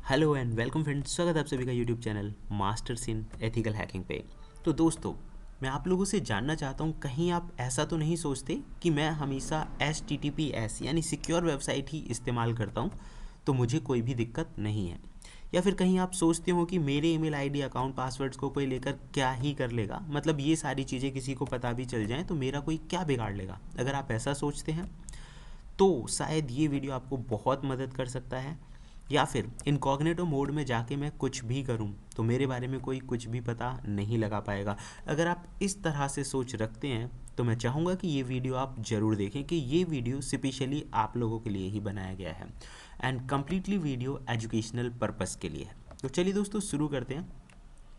Hello and welcome friends, स्वागत है आप सभी का YouTube channel Masters in ethical hacking पे। तो दोस्तों, मैं आप लोगों से जानना चाहता हूँ, कहीं आप ऐसा तो नहीं सोचते कि मैं हमेशा HTTPS यानी सिक्योर वेबसाइट ही इस्तेमाल करता हूँ तो मुझे कोई भी दिक्कत नहीं है। या फिर कहीं आप सोचते हो कि मेरे ईमेल आईडी अकाउंट पासवर्ड्स को कोई लेकर क्या ही कर लेगा, मतलब ये सारी चीज़ें किसी को पता भी चल जाएँ तो मेरा कोई क्या बिगाड़ लेगा। अगर आप ऐसा सोचते हैं तो शायद ये वीडियो आपको बहुत मदद कर सकता है। या फिर इनकॉग्निटो मोड में जाके मैं कुछ भी करूं तो मेरे बारे में कोई कुछ भी पता नहीं लगा पाएगा। अगर आप इस तरह से सोच रखते हैं तो मैं चाहूँगा कि ये वीडियो आप ज़रूर देखें, कि ये वीडियो स्पेशली आप लोगों के लिए ही बनाया गया है and completely video educational purpose के लिए है। तो चलिए दोस्तों, शुरू करते हैं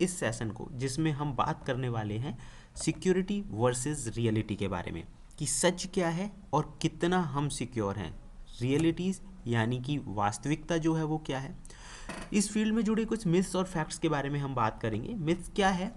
इस सेशन को, जिसमें हम बात करने वाले हैं सिक्योरिटी वर्सेस रियलिटी के बारे में, कि सच क्या है और कितना हम सिक्योर हैं। रियलिटीज़ यानी कि वास्तविकता जो है वो क्या है। इस फील्ड में जुड़े कुछ मिथ्स और फैक्ट्स के बारे में हम बात करेंगे। मिथ्स क्या है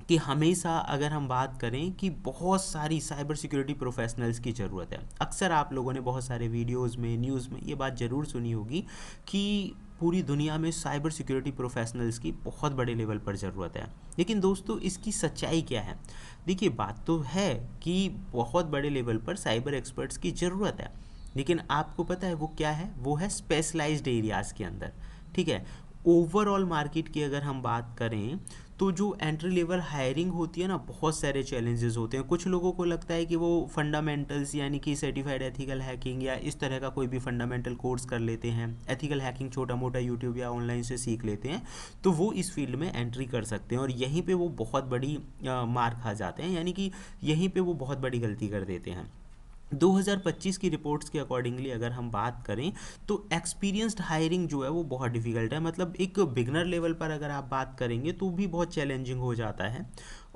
कि हमेशा अगर हम बात करें कि बहुत सारी साइबर सिक्योरिटी प्रोफेशनल्स की ज़रूरत है। अक्सर आप लोगों ने बहुत सारे वीडियोस में, न्यूज़ में ये बात ज़रूर सुनी होगी कि पूरी दुनिया में साइबर सिक्योरिटी प्रोफेशनल्स की बहुत बड़े लेवल पर ज़रूरत है। लेकिन दोस्तों, इसकी सच्चाई क्या है? देखिए, बात तो है कि बहुत बड़े लेवल पर साइबर एक्सपर्ट्स की ज़रूरत है, लेकिन आपको पता है वो क्या है? वो है स्पेशलाइज्ड एरियाज़ के अंदर। ठीक है, ओवरऑल मार्केट की अगर हम बात करें तो जो एंट्री लेवल हायरिंग होती है ना, बहुत सारे चैलेंजेस होते हैं। कुछ लोगों को लगता है कि वो फंडामेंटल्स यानी कि सर्टिफाइड एथिकल हैकिंग या इस तरह का कोई भी फंडामेंटल कोर्स कर लेते हैं, एथिकल हैकिंग छोटा मोटा यूट्यूब या ऑनलाइन से सीख लेते हैं, तो वो इस फील्ड में एंट्री कर सकते हैं और यहीं पे वो बहुत बड़ी मार खा जाते हैं, यानी कि यहीं पे वो बहुत बड़ी गलती कर देते हैं। 2025 की रिपोर्ट्स के अकॉर्डिंगली अगर हम बात करें तो एक्सपीरियंस्ड हायरिंग जो है वो बहुत डिफ़िकल्ट है। मतलब एक बिगनर लेवल पर अगर आप बात करेंगे तो भी बहुत चैलेंजिंग हो जाता है।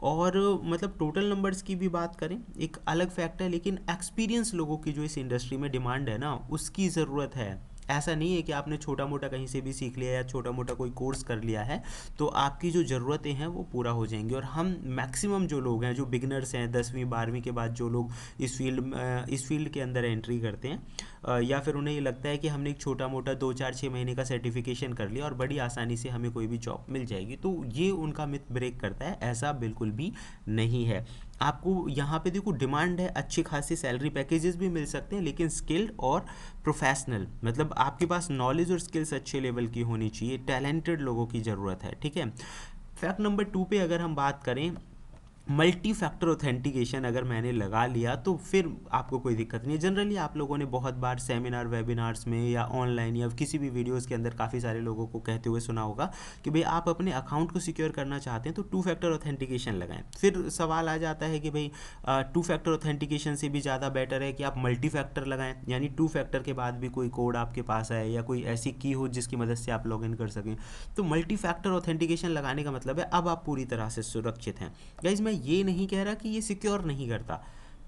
और मतलब टोटल नंबर्स की भी बात करें, एक अलग फैक्ट है, लेकिन एक्सपीरियंस लोगों की जो इस इंडस्ट्री में डिमांड है ना, उसकी ज़रूरत है। ऐसा नहीं है कि आपने छोटा मोटा कहीं से भी सीख लिया या छोटा मोटा कोई कोर्स कर लिया है तो आपकी जो ज़रूरतें हैं वो पूरा हो जाएंगी। और हम मैक्सिमम जो लोग हैं, जो बिगनर्स हैं, 10वीं 12वीं के बाद जो लोग इस फील्ड के अंदर एंट्री करते हैं, या फिर उन्हें ये लगता है कि हमने एक छोटा मोटा 2 4 6 महीने का सर्टिफिकेशन कर लिया और बड़ी आसानी से हमें कोई भी जॉब मिल जाएगी, तो ये उनका मिथ ब्रेक करता है। ऐसा बिल्कुल भी नहीं है। आपको यहाँ पे देखो, डिमांड है, अच्छी खासी सैलरी पैकेजेस भी मिल सकते हैं, लेकिन स्किल्ड और प्रोफेशनल, मतलब आपके पास नॉलेज और स्किल्स अच्छे लेवल की होनी चाहिए। टैलेंटेड लोगों की ज़रूरत है। ठीक है, फैक्ट नंबर 2 पे अगर हम बात करें, मल्टी फैक्टर ऑथेंटिकेशन अगर मैंने लगा लिया तो फिर आपको कोई दिक्कत नहीं है। जनरली आप लोगों ने बहुत बार सेमिनार वेबिनार्स में या ऑनलाइन या किसी भी वीडियोस के अंदर काफ़ी सारे लोगों को कहते हुए सुना होगा कि भाई आप अपने अकाउंट को सिक्योर करना चाहते हैं तो 2 फैक्टर ऑथेंटिकेशन लगाएं। फिर सवाल आ जाता है कि भाई 2 फैक्टर ऑथेंटिकेशन से भी ज़्यादा बेटर है कि आप मल्टी फैक्टर लगाएं, यानी 2 फैक्टर के बाद भी कोई कोड आपके पास आए या कोई ऐसी की हो जिसकी मदद से आप लॉग इन कर सकें। तो मल्टी फैक्टर ऑथेंटिकेशन लगाने का मतलब है अब आप पूरी तरह से सुरक्षित हैं। गाइज, मैं ये नहीं कह रहा कि ये सिक्योर नहीं करता।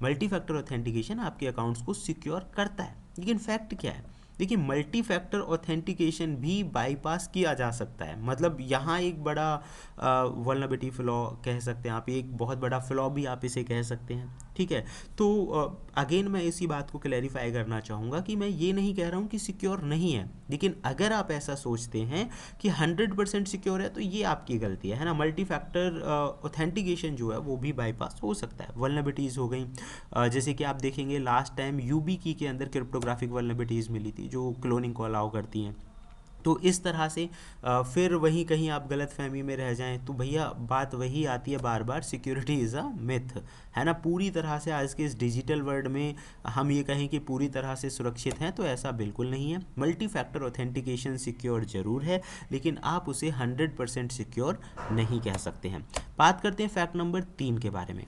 मल्टी फैक्टर ऑथेंटिकेशन आपके अकाउंट्स को सिक्योर करता है, लेकिन फैक्ट क्या है? देखिए, मल्टी फैक्टर ऑथेंटिकेशन भी बाईपास किया जा सकता है। मतलब यहाँ एक बड़ा वल्नरेबिलिटी फ्लॉ कह सकते हैं आप, एक बहुत बड़ा फ्लॉ भी आप इसे कह सकते हैं। ठीक है, तो अगेन मैं इसी बात को क्लैरिफाई करना चाहूँगा कि मैं ये नहीं कह रहा हूँ कि सिक्योर नहीं है, लेकिन अगर आप ऐसा सोचते हैं कि 100% सिक्योर है तो ये आपकी गलती है ना। मल्टी फैक्टर ऑथेंटिकेशन जो है वो भी बाईपास हो सकता है। वल्नरेबिलिटीज़ हो गई, जैसे कि आप देखेंगे लास्ट टाइम यूबी की के अंदर क्रिप्टोग्राफिक वल्नरेबिलिटीज़ मिली थी जो क्लोनिंग को अलाउ करती हैं। तो इस तरह से फिर वहीं कहीं आप गलत फहमी में रह जाएं तो भैया बात वही आती है बार बार, सिक्योरिटी इज़ अ मिथ, है ना। पूरी तरह से आज के इस डिजिटल वर्ल्ड में हम ये कहें कि पूरी तरह से सुरक्षित हैं तो ऐसा बिल्कुल नहीं है। मल्टी फैक्टर ऑथेंटिकेशन सिक्योर ज़रूर है, लेकिन आप उसे 100% सिक्योर नहीं कह सकते हैं। बात करते हैं फैक्ट नंबर 3 के बारे में।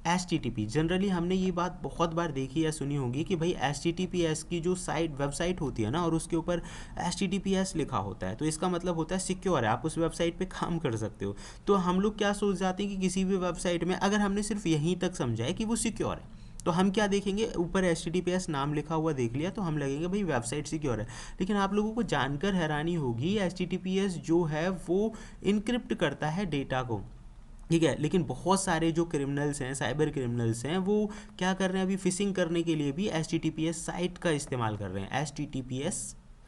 HTTP, जनरली हमने ये बात बहुत बार देखी या सुनी होगी कि भाई HTTPS की जो वेबसाइट होती है ना और उसके ऊपर HTTPS लिखा होता है तो इसका मतलब होता है सिक्योर है, आप उस वेबसाइट पे काम कर सकते हो। तो हम लोग क्या सोच जाते हैं कि किसी भी वेबसाइट में अगर हमने सिर्फ यहीं तक समझा है कि वो सिक्योर है तो हम क्या देखेंगे, ऊपर HTTPS नाम लिखा हुआ देख लिया तो हम लगेंगे भाई वेबसाइट सिक्योर है। लेकिन आप लोगों को जानकर हैरानी होगी, HTTPS जो है वो इनक्रिप्ट करता है डेटा को। ठीक है, लेकिन बहुत सारे जो क्रिमिनल्स हैं, साइबर क्रिमिनल्स हैं, वो क्या कर रहे हैं, अभी फिशिंग करने के लिए भी HTTPS साइट का इस्तेमाल कर रहे हैं, HTTPS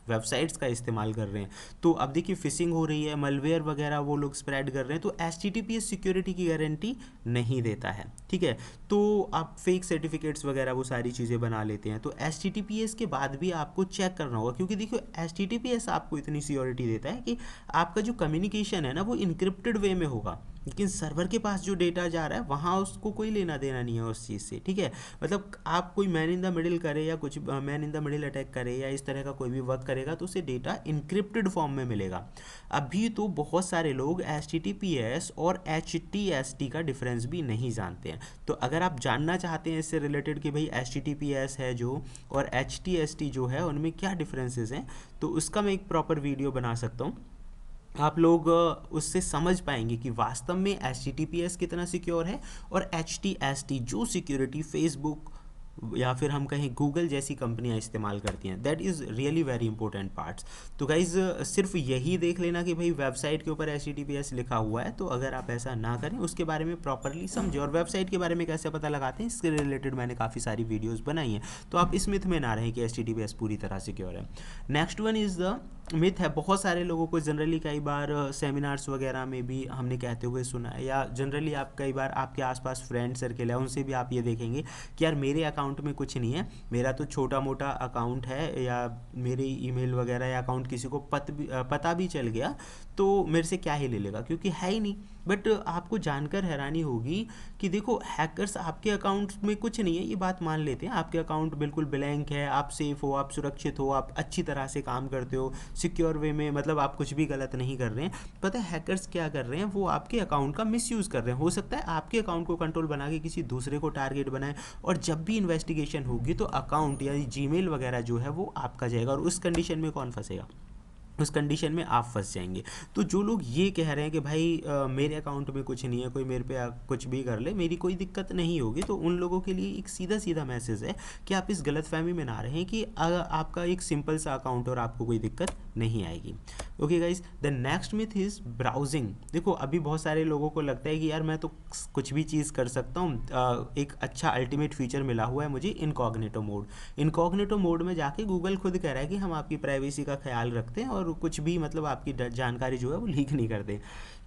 वेबसाइट्स का इस्तेमाल कर रहे हैं। तो अब देखिए फिशिंग हो रही है, मलवेयर वगैरह वो लोग स्प्रेड कर रहे हैं, तो HTTPS सिक्योरिटी की गारंटी नहीं देता है, ठीक है। तो आप फेक सर्टिफिकेट्स वगैरह वो सारी चीज़ें बना लेते हैं। तो HTTPS के बाद भी आपको चेक करना होगा, क्योंकि देखो HTTPS आपको इतनी सिक्योरिटी देता है कि आपका जो कम्युनिकेशन है ना वो इनक्रिप्टेड वे में होगा, लेकिन सर्वर के पास जो डेटा जा रहा है वहाँ उसको कोई लेना देना नहीं है उस चीज़ से, ठीक है। मतलब आप कोई मैन इन द मिडिल करे या कुछ man in the middle attack करे या इस तरह का कोई भी वर्क करेगा तो उसे डेटा इनक्रिप्टेड फॉर्म में मिलेगा। अभी तो बहुत सारे लोग HTTPS और HTST का डिफरेंस भी नहीं जानते हैं। तो अगर आप जानना चाहते हैं इससे रिलेटेड कि भाई HTTPS है जो और HTST जो है उनमें क्या डिफरेंसेस हैं, तो उसका मैं एक प्रॉपर वीडियो बना सकता हूँ। आप लोग उससे समझ पाएंगे कि वास्तव में HTTPS कितना सिक्योर है और HTST जो सिक्योरिटी फेसबुक या फिर हम कहें गूगल जैसी कंपनियां इस्तेमाल करती हैं, that is really very important parts. तो गाइज सिर्फ यही देख लेना कि भाई वेबसाइट के ऊपर HTTPS लिखा हुआ है, तो अगर आप ऐसा ना करें, उसके बारे में प्रॉपरली समझें। और वेबसाइट के बारे में कैसे पता लगाते हैं इसके रिलेटेड मैंने काफ़ी सारी वीडियोज़ बनाई हैं, तो आप इस मिथ में ना रहें कि HTTPS पूरी तरह सिक्योर है। Next one is the myth है, बहुत सारे लोगों को जनरली कई बार सेमिनार्स वगैरह में भी हमने कहते हुए सुना है, या जनरली आप कई बार आपके आसपास फ्रेंड सर्कल है उनसे भी आप ये देखेंगे कि यार मेरे अकाउंट में कुछ नहीं है, मेरा तो छोटा मोटा अकाउंट है, या मेरे ईमेल वगैरह या अकाउंट किसी को पता भी चल गया तो मेरे से क्या ही ले लेगा, क्योंकि है ही नहीं। बट आपको जानकर हैरानी होगी कि देखो हैकर्स आपके अकाउंट में कुछ नहीं है, ये बात मान लेते हैं, आपके अकाउंट बिल्कुल ब्लैंक है, आप सेफ हो, आप सुरक्षित हो, आप अच्छी तरह से काम करते हो सिक्योर वे में, मतलब आप कुछ भी गलत नहीं कर रहे हैं। पता है हैकर्स क्या कर रहे हैं, वो आपके अकाउंट का मिसयूज़ कर रहे हैं। हो सकता है आपके अकाउंट को कंट्रोल बना के किसी दूसरे को टारगेट बनाए, और जब भी इन्वेस्टिगेशन होगी तो अकाउंट या जीमेल वगैरह जो है वो आपका जाएगा, और उस कंडीशन में कौन फंसेगा, उस कंडीशन में आप फंस जाएंगे। तो जो लोग ये कह रहे हैं कि भाई मेरे अकाउंट में कुछ नहीं है, कोई मेरे पे कुछ भी कर ले, मेरी कोई दिक्कत नहीं होगी, तो उन लोगों के लिए एक सीधा सीधा मैसेज है कि आप इस गलतफहमी में ना रहें कि आपका एक सिंपल सा अकाउंट और आपको कोई दिक्कत नहीं आएगी। Okay guys, the next myth is browsing. देखो अभी बहुत सारे लोगों को लगता है कि यार मैं तो कुछ भी चीज़ कर सकता हूँ, एक अच्छा अल्टीमेट फीचर मिला हुआ है मुझे इनकॉग्निटो मोड। इनकॉग्निटो मोड में जाके गूगल खुद कह रहा है कि हम आपकी प्राइवेसी का ख्याल रखते हैं और कुछ भी मतलब आपकी जानकारी जो है वो लीक नहीं करते।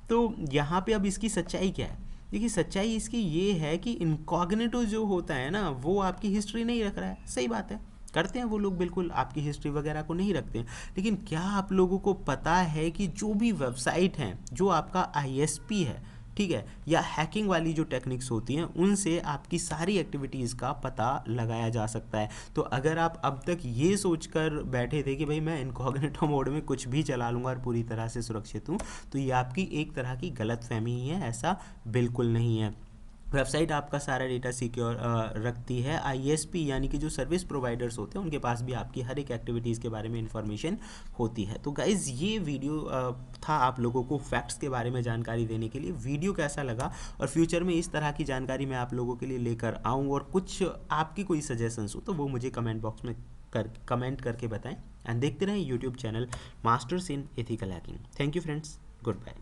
तो यहाँ पे अब इसकी सच्चाई क्या है? देखिए सच्चाई इसकी ये है कि इनकॉग्निटो जो होता है ना वो आपकी हिस्ट्री नहीं रख रहा है। सही बात है, करते हैं वो लोग, बिल्कुल आपकी हिस्ट्री वगैरह को नहीं रखते हैं। लेकिन क्या आप लोगों को पता है कि जो भी वेबसाइट हैं, जो आपका ISP है, ठीक है, या हैकिंग वाली जो टेक्निक्स होती हैं, उनसे आपकी सारी एक्टिविटीज़ का पता लगाया जा सकता है। तो अगर आप अब तक ये सोचकर बैठे थे कि भाई मैं इनकॉग्निटो मोड में कुछ भी चला लूँगा और पूरी तरह से सुरक्षित हूँ, तो ये आपकी एक तरह की गलतफहमी ही है, ऐसा बिल्कुल नहीं है। वेबसाइट आपका सारा डेटा सिक्योर रखती है। ISP यानी कि जो सर्विस प्रोवाइडर्स होते हैं उनके पास भी आपकी हर एक एक्टिविटीज़ के बारे में इंफॉर्मेशन होती है। तो गाइज़ ये वीडियो था आप लोगों को फैक्ट्स के बारे में जानकारी देने के लिए। वीडियो कैसा लगा और फ्यूचर में इस तरह की जानकारी मैं आप लोगों के लिए लेकर आऊँ, और कुछ आपकी कोई सजेशंस हो तो वो मुझे कमेंट बॉक्स में कमेंट करके बताएं। एंड देखते रहें YouTube channel Masters in ethical hacking. Thank you friends, good bye.